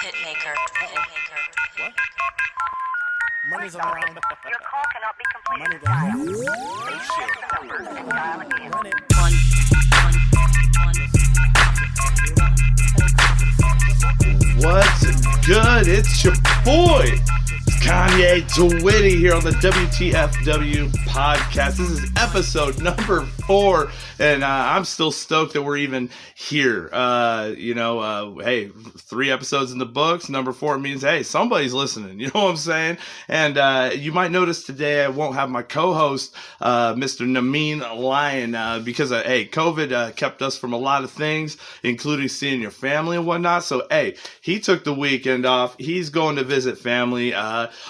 Hitmaker. What? Money's on the line. Your call cannot be completed. Money down. Please check the numbers and dial again. Run it. What's good? It's your boy, Kanye Twitty here on the WTFW Podcast. This is episode number 4, and I'm still stoked that we're even here. Hey, 3 episodes in the books. Number 4 means, hey, somebody's listening. You know what I'm saying? And you might notice today I won't have my co-host, Mr. Nemean Lion, because, COVID kept us from a lot of things, including seeing your family and whatnot. So, hey, he took the weekend off. He's going to visit family.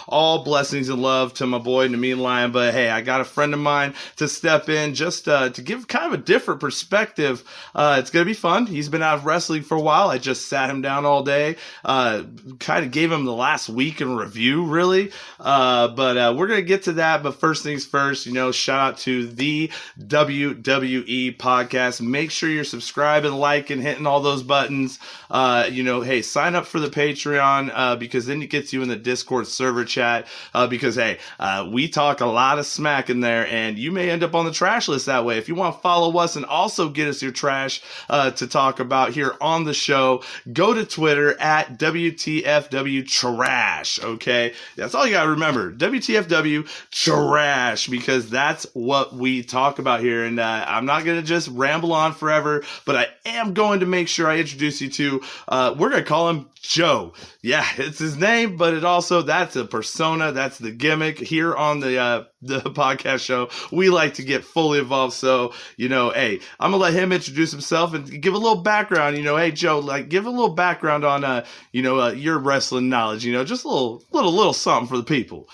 All blessings and love to my boy Nemean Lion. But hey, I got a friend of mine to step in just to give kind of a different perspective. It's going to be fun. He's been out of wrestling for a while. I just sat him down all day. Kind of gave him the last week in review, really. But we're going to get to that. But first things first, shout out to the WWE Podcast. Make sure you're subscribing, liking, hitting all those buttons. Hey, sign up for the Patreon because then it gets you in the Discord server chat because, we talk a lot of smack in there and you may end up on the trash list that way. If you want to follow us and also get us your trash to talk about here on the show, go to Twitter at WTFW Trash, okay? That's all you got to remember, WTFW Trash, because that's what we talk about here. And I'm not going to just ramble on forever, but I am going to make sure I introduce you to, we're going to call him Joe. Yeah, it's his name, but that's a persona. That's the gimmick here on the podcast show. We like to get fully involved. So, I'm going to let him introduce himself and give a little background. Hey, Joe, give a little background on, your wrestling knowledge, just a little something for the people.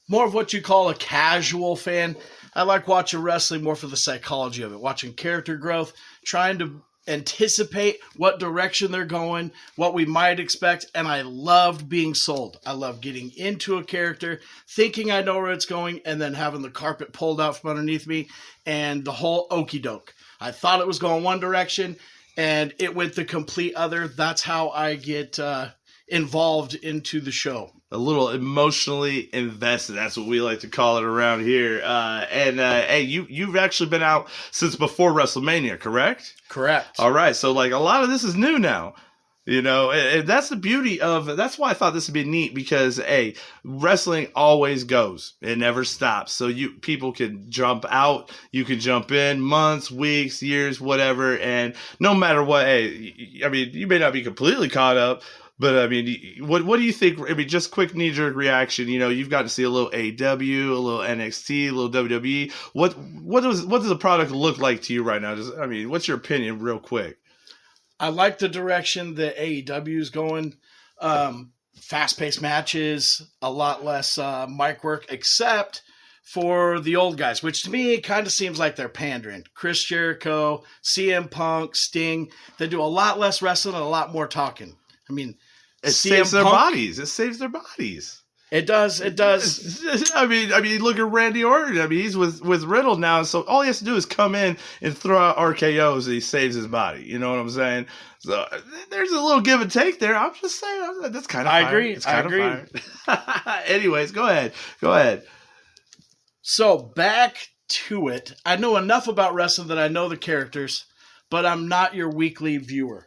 More of what you call a casual fan. I like watching wrestling more for the psychology of it, watching character growth, trying to anticipate what direction they're going, what we might expect, and I loved being sold. I love getting into a character, thinking I know where it's going, and then having the carpet pulled out from underneath me, and the whole okie doke. I thought it was going one direction, and it went the complete other. That's how I get involved into the show. A little emotionally invested. That's what we like to call it around here. Hey, you've actually been out since before WrestleMania, correct? Correct. All right. So a lot of this is new now. And that's the beauty of, that's why I thought this would be neat because, wrestling always goes. It never stops. So people can jump out, you can jump in months, weeks, years, whatever. And no matter what, you may not be completely caught up, but what do you think? Just quick knee-jerk reaction. You've got to see a little AEW, a little NXT, a little WWE. What does the product look like to you right now? What's your opinion, real quick? I like the direction that AEW is going. Fast-paced matches, a lot less mic work, except for the old guys, which to me kind of seems like they're pandering. Chris Jericho, CM Punk, Sting. They do a lot less wrestling and a lot more talking. It saves their bodies. It saves their bodies. It does. It does. Look at Randy Orton. He's with Riddle now, so all he has to do is come in and throw out RKOs, and he saves his body. You know what I'm saying? So there's a little give and take there. I'm just saying that's kind of. I agree. It's kind of fire. Anyways, go ahead. So back to it. I know enough about wrestling that I know the characters, but I'm not your weekly viewer.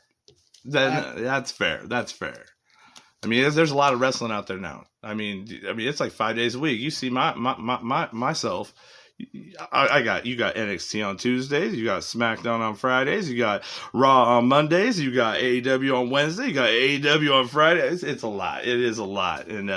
That's fair. There's a lot of wrestling out there now. It's like 5 days a week. You see myself. You got NXT on Tuesdays. You got SmackDown on Fridays. You got Raw on Mondays. You got AEW on Wednesday. You got AEW on Fridays. It's a lot. It is a lot. And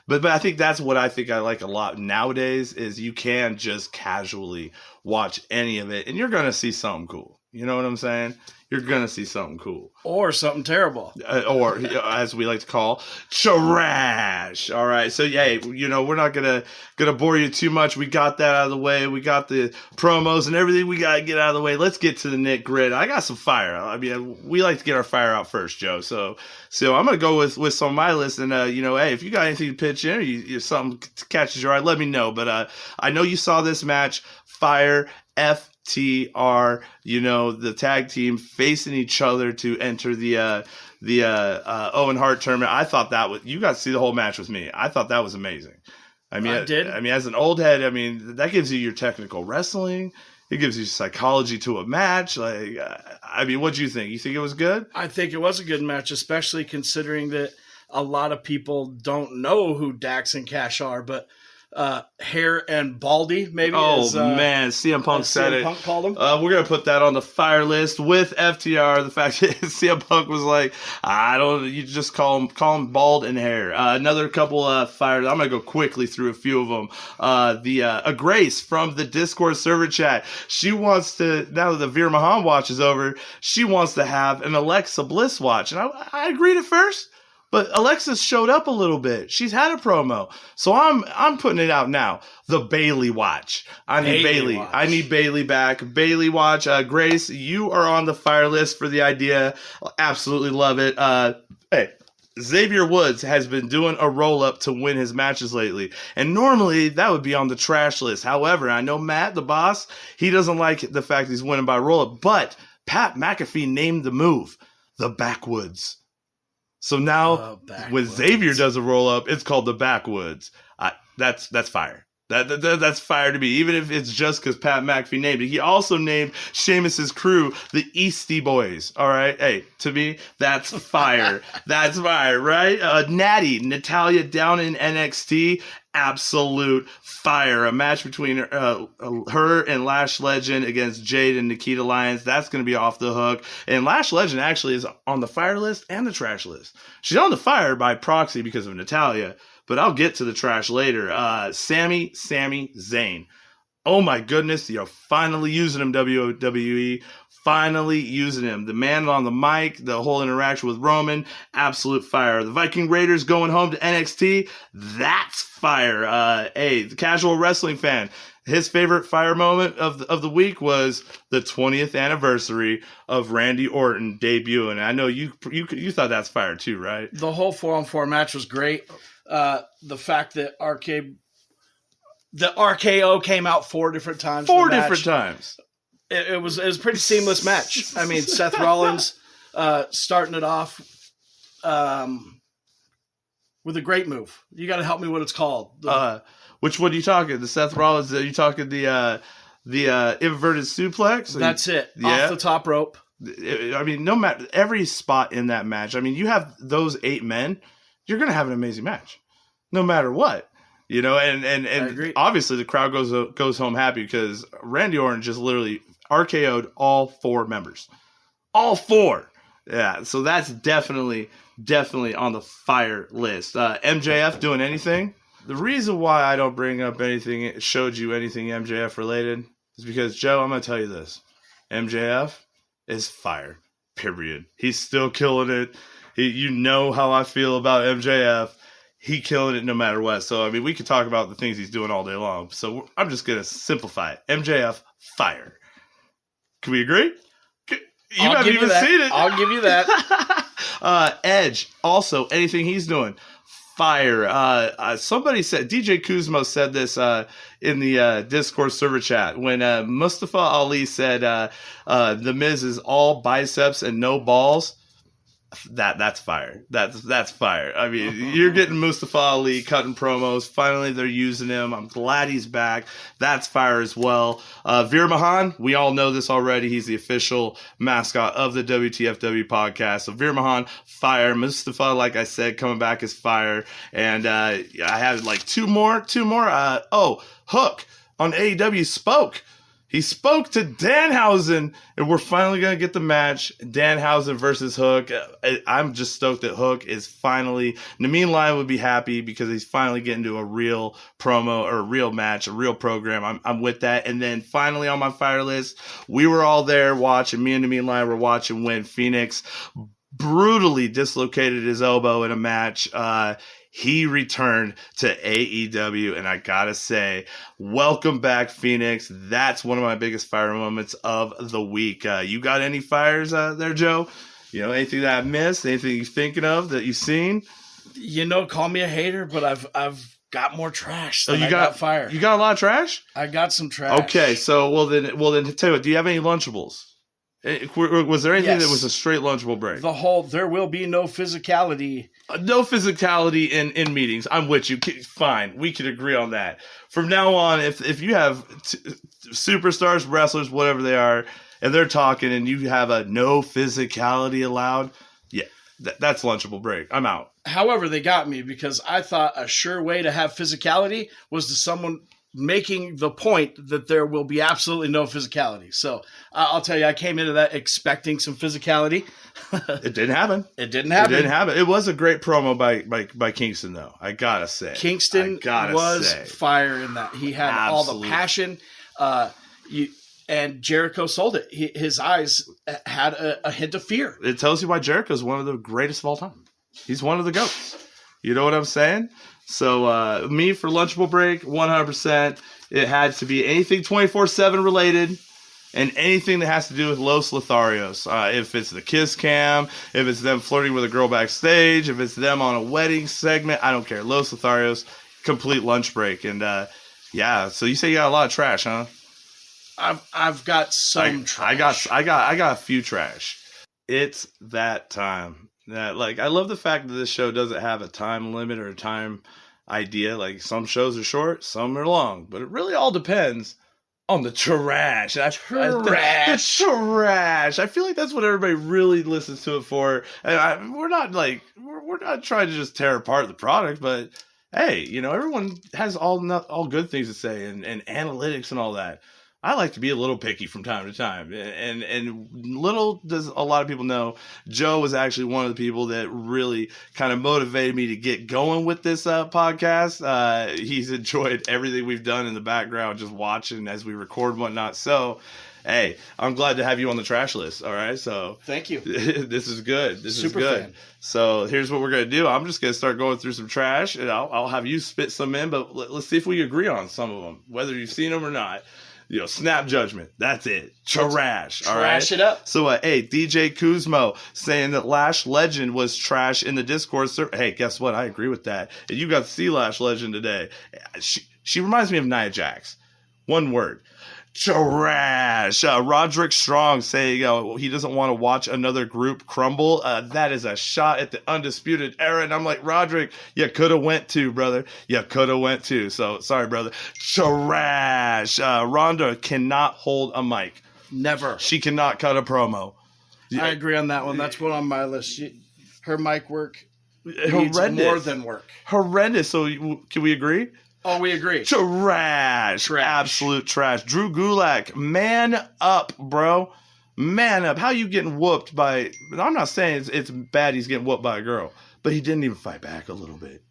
but I think that's what I think I like a lot nowadays is you can just casually watch any of it, and you're gonna see something cool. You know what I'm saying? You're going to see something cool. Or something terrible. Or, as we like to call, trash. All right. So, we're not going to bore you too much. We got that out of the way. We got the promos and everything we got to get out of the way. Let's get to the nit-grit. I got some fire. We like to get our fire out first, Joe. So I'm going to go with some of my list. And, if you got anything to pitch in or you something catches your eye, let me know. But I know you saw this match, Fire F FTR, the tag team facing each other to enter the Owen Hart tournament. I thought you got to see the whole match with me. I thought that was amazing. I did. As an old head, that gives you your technical wrestling. It gives you psychology to a match. What do you think? You think it was good? I think it was a good match, especially considering that a lot of people don't know who Dax and Cash are, but Hair and Baldy, maybe. Man, CM Punk said it. CM Punk called him. We're gonna put that on the fire list with FTR. The fact that CM Punk was like, you just call him Bald and Hair. Another couple fires. I'm gonna go quickly through a few of them. A Grace from the Discord server chat. She wants to, now that the Veer Mahan watch is over, she wants to have an Alexa Bliss watch, and I agreed at first. But Alexis showed up a little bit. She's had a promo. So I'm putting it out now. The Bailey watch. I need Bailey. I need Bailey back. Bailey watch. Grace, you are on the fire list for the idea. Absolutely love it. Hey, Xavier Woods has been doing a roll-up to win his matches lately. And normally that would be on the trash list. However, I know Matt, the boss, he doesn't like the fact he's winning by roll-up. But Pat McAfee named the move the Backwoods. So now, when Xavier does a roll up, it's called the Backwoods. That's fire. That's fire to me. Even if it's just because Pat McAfee named it. He also named Sheamus's crew the Eastie Boys. All right, hey, to me, that's fire. That's fire, right? Natty, Natalia down in NXT. Absolute fire. A match between her and Lash Legend against Jade and Nikita Lyons. That's going to be off the hook. And Lash Legend actually is on the fire list and the trash list. She's on the fire by proxy because of Natalia, but I'll get to the trash later. Sami Zayn. Oh my goodness, you're finally using him, WWE. Finally using him. The man on the mic, the whole interaction with Roman, absolute fire. The Viking Raiders going home to NXT, that's fire. Hey, the casual wrestling fan, his favorite fire moment of the week was the 20th anniversary of Randy Orton debuting. I know you thought that's fire too, right? The whole 4-on-4 match was great. The fact that the RKO came out 4 different times. 4 different times. It was a pretty seamless match. Seth Rollins starting it off with a great move. You got to help me what it's called. Which one are you talking? The Seth Rollins? Are you talking the inverted suplex? That's it. Yeah. Off the top rope. No matter every spot in that match. You have those 8 men. You're going to have an amazing match, no matter what. And obviously the crowd goes home happy because Randy Orton just literally RKO'd all 4 members. All 4. Yeah, so that's definitely on the fire list. MJF doing anything? The reason why I don't bring up anything, showed you anything MJF related, is because, Joe, I'm going to tell you this. MJF is fire, period. He's still killing it. You know how I feel about MJF. He killing it no matter what. So, we could talk about the things he's doing all day long. So, I'm just going to simplify it. MJF, fire. Can we agree? You haven't even seen it. I'll give you that. Edge, also, anything he's doing, fire. Somebody said, DJ Kuzmo said this in the Discord server chat. When Mustafa Ali said The Miz is all biceps and no balls, that's fire. That's fire. You're getting Mustafa Ali cutting promos. Finally, they're using him. I'm glad he's back. That's fire as well. Veer Mahan, we all know this already. He's the official mascot of the WTFW podcast. So Veer Mahan, fire. Mustafa, like I said, coming back is fire. And I have like two more. Hook on AEW spoke. He spoke to Danhausen, and we're finally going to get the match. Danhausen versus Hook. I'm just stoked that Hook is finally... Nemean Lion would be happy because he's finally getting to a real promo or a real match, a real program. I'm with that. And then finally on my fire list, we were all there watching. Me and Nemean Lion were watching when Phoenix brutally dislocated his elbow in a match. He returned to AEW, and I gotta say, welcome back, Phoenix. That's one of my biggest fire moments of the week. You got any fires there, Joe? Anything that I missed? Anything you're thinking of that you've seen? Call me a hater, but I've got more trash. So Than I got fire. You got a lot of trash? I got some trash. Okay, so well then tell you what. Do you have any Lunchables? Was there anything that was a straight Lunchable break? There will be no physicality. No physicality in meetings. I'm with you. Fine, we can agree on that. From now on, if you have superstars, wrestlers, whatever they are, and they're talking, and you have a no physicality allowed, yeah, that's Lunchable break. I'm out. However, they got me because I thought a sure way to have physicality was to someone making the point that there will be absolutely no physicality. So I'll tell you, I came into that expecting some physicality. It didn't happen. It was a great promo by Kingston, though. I gotta say, Kingston was fire in that. He had all the passion. And Jericho sold it. His eyes had a hint of fear. It tells you why Jericho's one of the greatest of all time. He's one of the GOATs. You know what I'm saying? So me for Lunchable break, 100%. It had to be anything 24/7 related and anything that has to do with Los Lotharios. If it's the kiss cam, if it's them flirting with a girl backstage, if it's them on a wedding segment, I don't care. Los Lotharios, complete lunch break. And yeah, so you say you got a lot of trash, huh? I've got some trash. I got a few trash. It's that time. I love the fact that this show doesn't have a time limit or a time idea. Like, some shows are short, some are long, but it really all depends on the trash. The trash. I feel like that's what everybody really listens to it for. And we're not trying to just tear apart the product, but hey, everyone has all good things to say and analytics and all that. I like to be a little picky from time to time, and little does a lot of people know, Joe was actually one of the people that really kind of motivated me to get going with this podcast. He's enjoyed everything we've done in the background, just watching as we record and whatnot. So, hey, I'm glad to have you on the trash list. All right, so thank you. This is good. This Super is good. fan. So here's what we're gonna do. I'm just gonna start going through some trash, and I'll have you spit some in, but let's see if we agree on some of them, whether you've seen them or not. Snap judgment. That's it. Trash. All right. Trash it up. So, hey, DJ Kuzmo saying that Lash Legend was trash in the Discord server. Hey, guess what? I agree with that. And you got to see Lash Legend today. She reminds me of Nia Jax. One word. Trash. Roderick Strong saying he doesn't want to watch another group crumble. That is a shot at the Undisputed Era. And I'm like, Roderick, you could have went to, brother. You could have went to. So, sorry, brother. Trash. Ronda cannot hold a mic. Never. She cannot cut a promo. I agree on that one. That's one on my list. Her mic work needs horrendous. More than work. Horrendous. So, can we agree? Oh, we agree. Trash. Absolute trash. Drew Gulak, man up, bro. Man up. How you getting whooped by... I'm not saying it's bad he's getting whooped by a girl, but he didn't even fight back a little bit.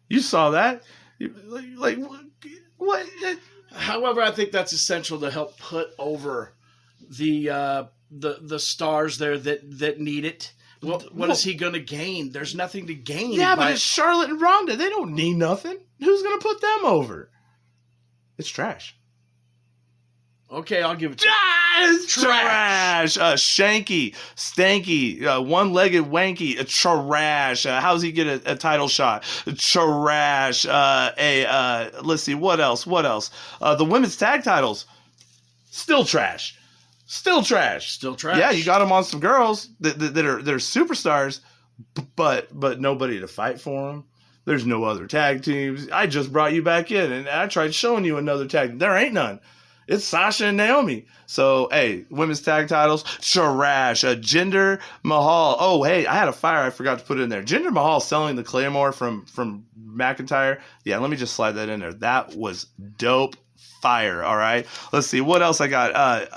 You saw that? Like what? However, I think that's essential to help put over the stars there that need it. What is he going to gain? There's nothing to gain. Yeah, but it's Charlotte and Ronda. They don't need nothing. Who's going to put them over? It's trash. Okay, I'll give it to you. It's trash. Shanky, stanky, one-legged wanky, trash. How's he get a title shot? Trash. Let's see, what else? The women's tag titles, still trash. Still trash. Yeah, you got them on some girls that are superstars, but nobody to fight for them. There's no other tag teams. I just brought you back in, and I tried showing you another tag. There ain't none. It's Sasha and Naomi. So, hey, women's tag titles, trash. Jinder Mahal. Oh, hey, I had a fire. I forgot to put it in there. Jinder Mahal selling the Claymore from McIntyre. Yeah, let me just slide that in there. That was dope fire. All right. Let's see. What else I got?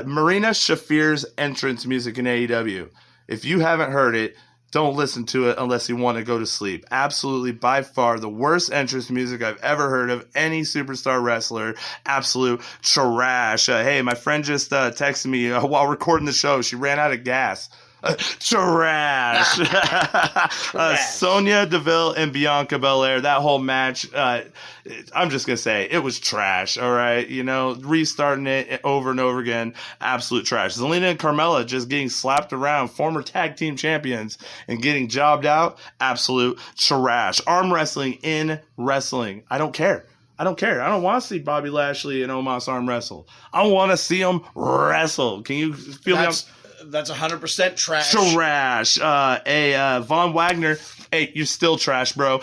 Marina Shafir's entrance music in AEW. If you haven't heard it, don't listen to it unless you want to go to sleep. Absolutely, by far, the worst entrance music I've ever heard of any superstar wrestler. Absolute trash. Hey, my friend just texted me while recording the show. She ran out of gas. Trash. Sonya Deville and Bianca Belair, that whole match, I'm just going to say, it was trash, all right? You know, restarting it over and over again, absolute trash. Zelina and Carmella just getting slapped around, former tag team champions, and getting jobbed out, absolute trash. Arm wrestling in wrestling. I don't care. I don't want to see Bobby Lashley and Omos arm wrestle. I want to see them wrestle. Can you feel me? That's 100% trash. Trash. Von Wagner. Hey, you're still trash, bro.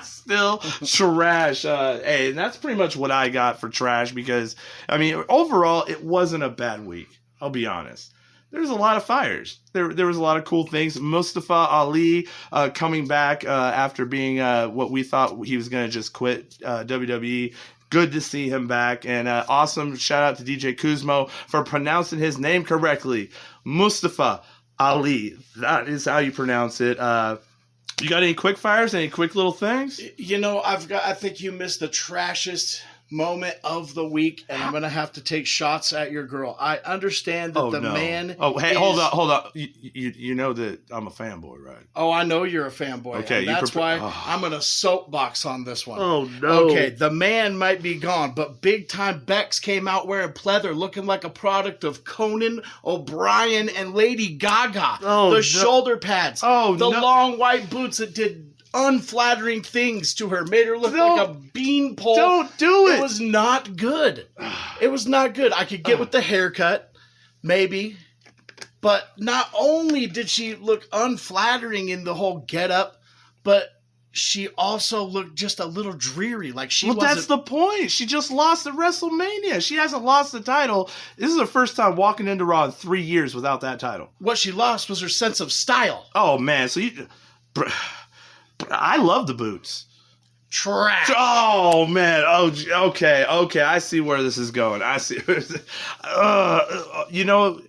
Still trash. And that's pretty much what I got for trash because, I mean, overall, it wasn't a bad week. I'll be honest. There's a lot of fires. There was a lot of cool things. Mustafa Ali coming back after being what we thought he was going to just quit WWE. Good to see him back. And awesome shout out to DJ Kuzmo for pronouncing his name correctly. Mustafa Ali. That is how you pronounce it. You got any quick fires? Any quick little things? You know, I think you missed the trashest moment of the week, and I'm gonna have to take shots at your girl. I understand that man. Oh, hey, hold up. You know that I'm a fanboy, right? Oh, I know you're a fanboy. Okay, and that's why I'm gonna soapbox on this one. Oh no. Okay, the man might be gone, but big time Bex came out wearing pleather, looking like a product of Conan O'Brien and Lady Gaga. Oh, the shoulder pads. Oh, the no. long white boots that did unflattering things to her, made her look like a beanpole. Don't do it. It was not good. It was not good. I could get with the haircut, maybe, but not only did she look unflattering in the whole getup, but she also looked just a little dreary. Like she wasn't. That's the point. She just lost at WrestleMania. She hasn't lost the title. This is her first time walking into Raw in 3 years without that title. What she lost was her sense of style. Oh man, so I love the boots. Trash. Oh man. Oh, okay. I see where this is going. I see. You know,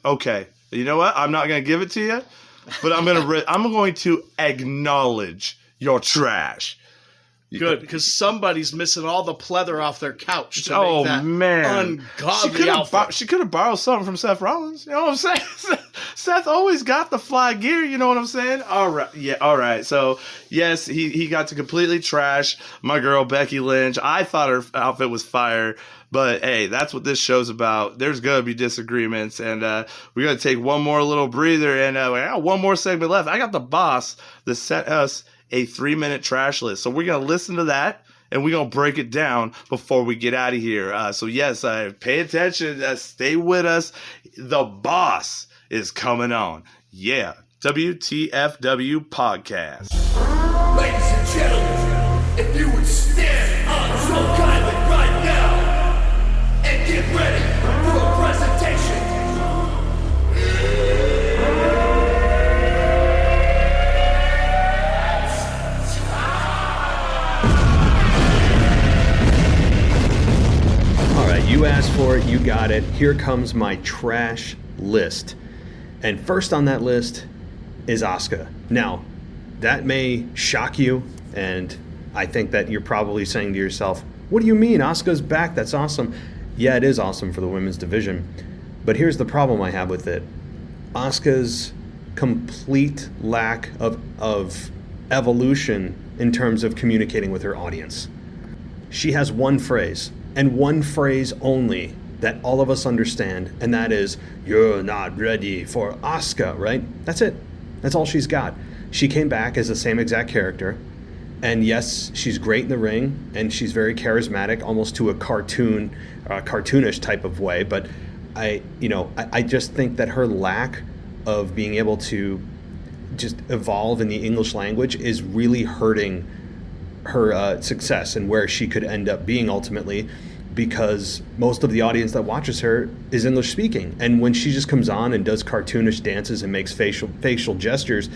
okay. You know what? I'm not gonna give it to you, but I'm going to acknowledge your trash. Good, because somebody's missing all the pleather off their couch to make that ungodly outfit. She could have borrowed something from Seth Rollins. You know what I'm saying? Seth always got the fly gear. You know what I'm saying? All right. Yeah. All right. So, yes, he got to completely trash my girl, Becky Lynch. I thought her outfit was fire. But, hey, that's what this show's about. There's going to be disagreements. And we're going to take one more little breather. And we got one more segment left. I got the boss that sent us a 3-minute trash list. So we're going to listen to that, and we're going to break it down before we get out of here. So, yes, pay attention. Stay with us. The boss is coming on. Yeah, WTFW Podcast. Ladies and gentlemen, if you would stand on so kindly right now and get ready for a presentation. You asked for it, you got it. Here comes my trash list. And first on that list is Asuka. Now, that may shock you, and I think that you're probably saying to yourself, what do you mean? Asuka's back, that's awesome. Yeah, it is awesome for the women's division. But here's the problem I have with it. Asuka's complete lack of evolution in terms of communicating with her audience. She has one phrase, and one phrase only, that all of us understand, and that is, you're not ready for Asuka, right? That's it. That's all she's got. She came back as the same exact character, and yes, she's great in the ring, and she's very charismatic, almost to a cartoonish type of way, but I just think that her lack of being able to just evolve in the English language is really hurting her success and where she could end up being ultimately, because most of the audience that watches her is English speaking, and when she just comes on and does cartoonish dances and makes facial gestures,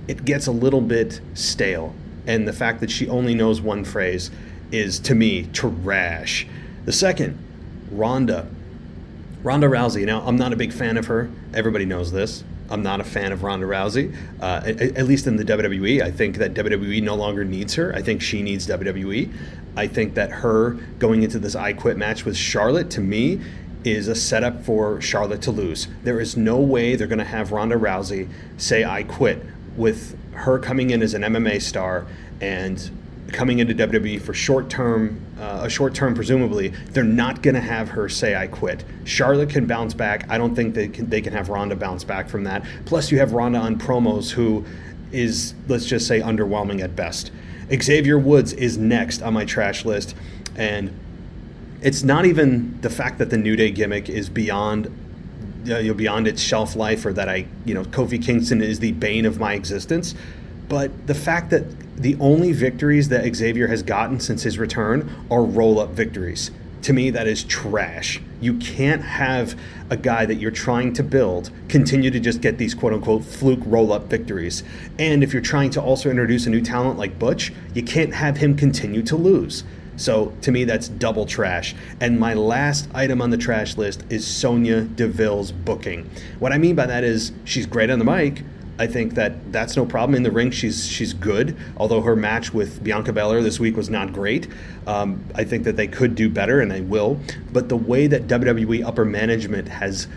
it gets a little bit stale. And the fact that she only knows one phrase is, to me, trash. The second, Ronda Rousey. Now, I'm not a big fan of her. Everybody knows this. I'm not a fan of Ronda Rousey, at least in the WWE. I think that WWE no longer needs her. I think she needs WWE. I think that her going into this I Quit match with Charlotte, to me, is a setup for Charlotte to lose. There is no way they're going to have Ronda Rousey say, I quit, with her coming in as an MMA star and coming into WWE for a short term presumably. They're not going to have her say, I quit. Charlotte can bounce back. I don't think they can have Ronda bounce back from that. Plus you have Ronda on promos who is, let's just say, underwhelming at best. Xavier Woods is next on my trash list, and it's not even the fact that the New Day gimmick is beyond its shelf life, or that Kofi Kingston is the bane of my existence, but the fact that the only victories that Xavier has gotten since his return are roll-up victories. To me, that is trash. You can't have a guy that you're trying to build continue to just get these quote-unquote fluke roll-up victories. And if you're trying to also introduce a new talent like Butch, you can't have him continue to lose. So to me, that's double trash. And my last item on the trash list is Sonya Deville's booking. What I mean by that is she's great on the mic. I think that's no problem. In the ring, she's good, although her match with Bianca Belair this week was not great. I think that they could do better, and they will. But the way that WWE upper management has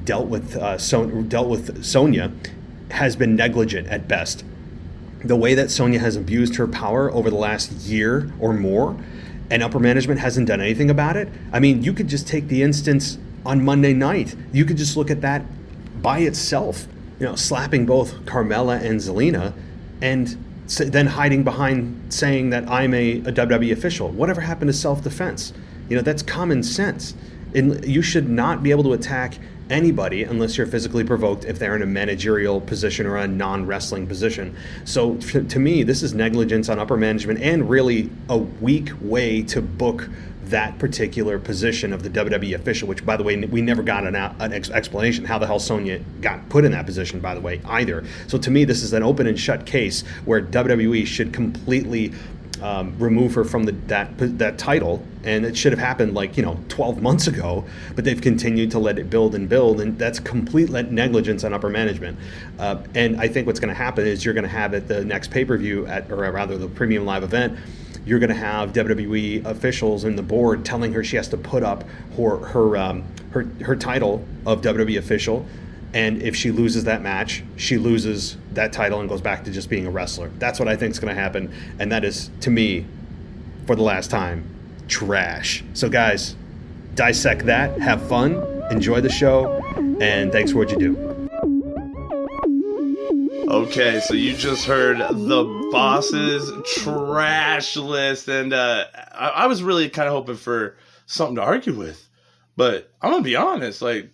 dealt with Sonya has been negligent at best. The way that Sonya has abused her power over the last year or more, and upper management hasn't done anything about it. I mean, you could just take the instance on Monday night. You could just look at that by itself. Slapping both Carmella and Zelina, and then hiding behind saying that I'm a WWE official. Whatever happened to self-defense? That's common sense. And you should not be able to attack anybody unless you're physically provoked if they're in a managerial position or a non-wrestling position. So to me, this is negligence on upper management and really a weak way to book that particular position of the WWE official, which, by the way, we never got an explanation how the hell Sonya got put in that position, by the way, either. So to me, this is an open and shut case where WWE should completely remove her from that title, and it should have happened 12 months ago, but they've continued to let it build, and that's complete negligence on upper management. And I think what's going to happen is you're going to have at the next pay-per-view, or rather the premium live event, you're going to have WWE officials and the board telling her she has to put up her title of WWE official, and if she loses that match, she loses that title and goes back to just being a wrestler. That's what I think is going to happen, and that is, to me, for the last time, trash. So guys, dissect that, have fun, enjoy the show, and thanks for what you do. Okay, so you just heard the boss's trash list, and I was really kind of hoping for something to argue with, but I'm gonna be honest. I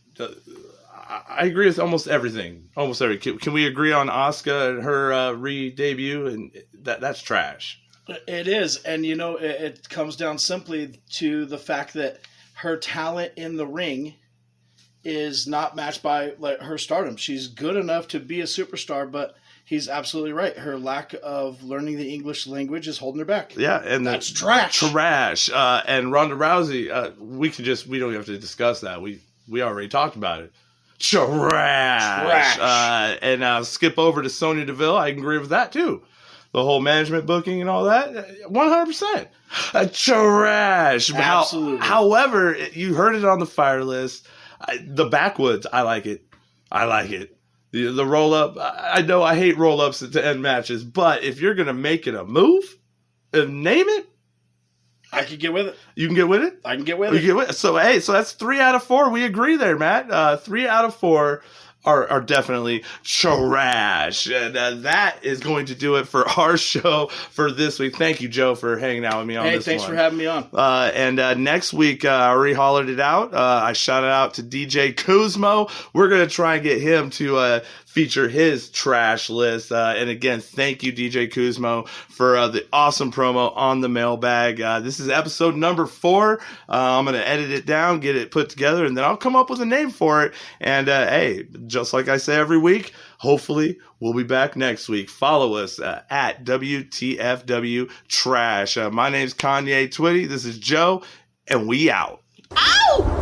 agree with almost everything. Can we agree on Asuka and her re-debut? And that's trash. It is, and it comes down simply to the fact that her talent in the ring is not matched by her stardom. She's good enough to be a superstar, but he's absolutely right. Her lack of learning the English language is holding her back. Yeah, and that's trash. Trash. And Ronda Rousey, we don't have to discuss that. We already talked about it. Trash. And skip over to Sonya Deville. I agree with that too. The whole management booking and all that, 100%. Trash. Absolutely. However, you heard it on the fire list. The backwoods, I like it. The roll-up, I know I hate roll-ups to end matches, but if you're going to make it a move and name it, I can get with it. You can get with it? I can get with it. So that's 3 out of 4. We agree there, Matt. 3 out of 4 are definitely trash. And that is going to do it for our show for this week. Thank you, Joe, for hanging out with me on this one. Hey, thanks for having me on. And next week, I already hollered it out. I shouted out to DJ Kuzmo. We're going to try and get him to feature his trash list. And again, thank you, DJ Kuzmo, for the awesome promo on the mailbag. This is episode number 4. I'm going to edit it down, get it put together, and then I'll come up with a name for it. And hey, just like I say every week, hopefully we'll be back next week. Follow us at WTFW Trash. My name's Kanye Twitty. This is Joe, and we out. Ow!